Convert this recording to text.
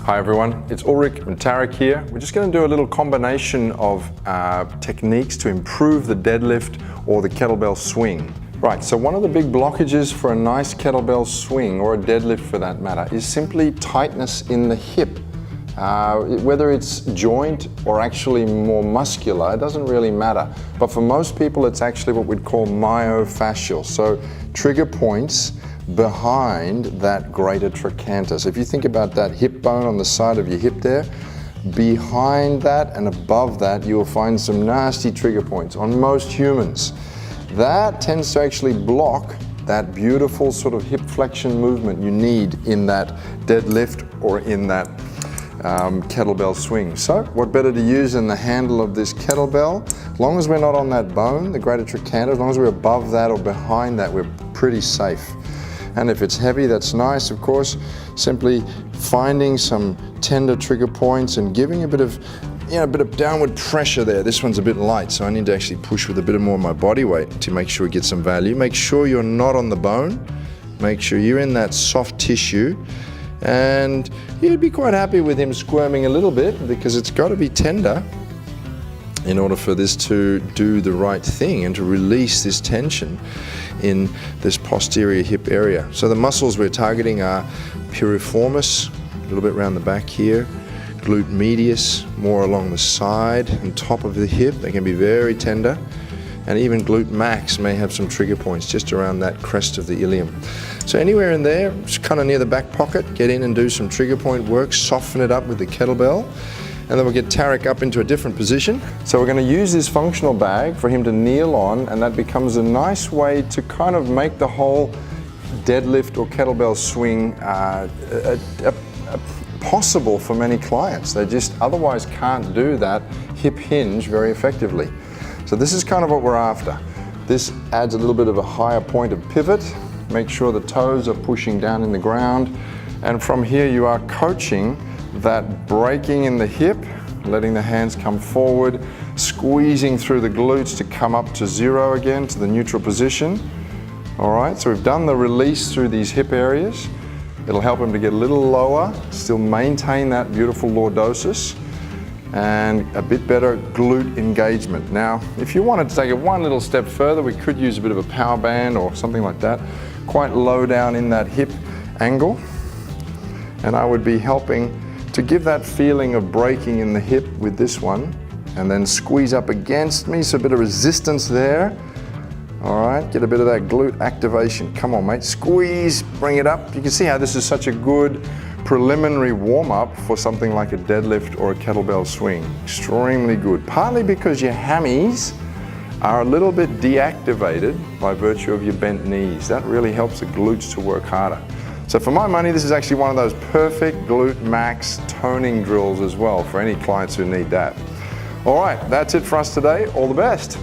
Hi everyone, it's Ulrich and Tarek here. We're just going to do a little combination of techniques to improve the deadlift or the kettlebell swing. Right, so one of the big blockages for a nice kettlebell swing, or a deadlift for that matter, is simply tightness in the hip. Whether it's joint or actually more muscular, it doesn't really matter. But for most people, it's actually what we'd call myofascial. So trigger points behind that greater trochanter. So if you think about that hip bone on the side of your hip there, behind that and above that, you will find some nasty trigger points on most humans. That tends to actually block that beautiful sort of hip flexion movement you need in that deadlift or in that kettlebell swing. So what better to use than the handle of this kettlebell? As long as we're not on that bone, the greater trochanter, as long as we're above that or behind that, we're pretty safe. And if it's heavy, that's nice, of course. Simply finding some tender trigger points and giving a bit of downward pressure there. This one's a bit light, so I need to actually push with a bit more of my body weight to make sure we get some value. Make sure you're not on the bone. Make sure you're in that soft tissue. And you'd be quite happy with him squirming a little bit, because it's got to be tender in order for this to do the right thing and to release this tension in this posterior hip area. So the muscles we're targeting are piriformis, a little bit around the back here, glute medius, more along the side and top of the hip. They can be very tender. And even glute max may have some trigger points just around that crest of the ilium. So anywhere in there, just kind of near the back pocket, get in and do some trigger point work, soften it up with the kettlebell. And then we'll get Tarek up into a different position. So we're going to use this functional bag for him to kneel on, and that becomes a nice way to kind of make the whole deadlift or kettlebell swing possible for many clients. They just otherwise can't do that hip hinge very effectively. So this is kind of what we're after. This adds a little bit of a higher point of pivot. Make sure the toes are pushing down in the ground. And from here you are coaching that breaking in the hip, letting the hands come forward, squeezing through the glutes to come up to zero again, to the neutral position. All right, so we've done the release through these hip areas. It'll help him to get a little lower, still maintain that beautiful lordosis, and a bit better glute engagement. Now, if you wanted to take it one little step further, we could use a bit of a power band or something like that, quite low down in that hip angle. And I would be helping to give that feeling of breaking in the hip with this one, and then squeeze up against me, so a bit of resistance there. All right, get a bit of that glute activation. Come on, mate, squeeze, bring it up. You can see how this is such a good preliminary warm-up for something like a deadlift or a kettlebell swing. Extremely good, partly because your hammies are a little bit deactivated by virtue of your bent knees. That really helps the glutes to work harder. So for my money, this is actually one of those perfect glute max toning drills as well for any clients who need that. All right, that's it for us today. All the best.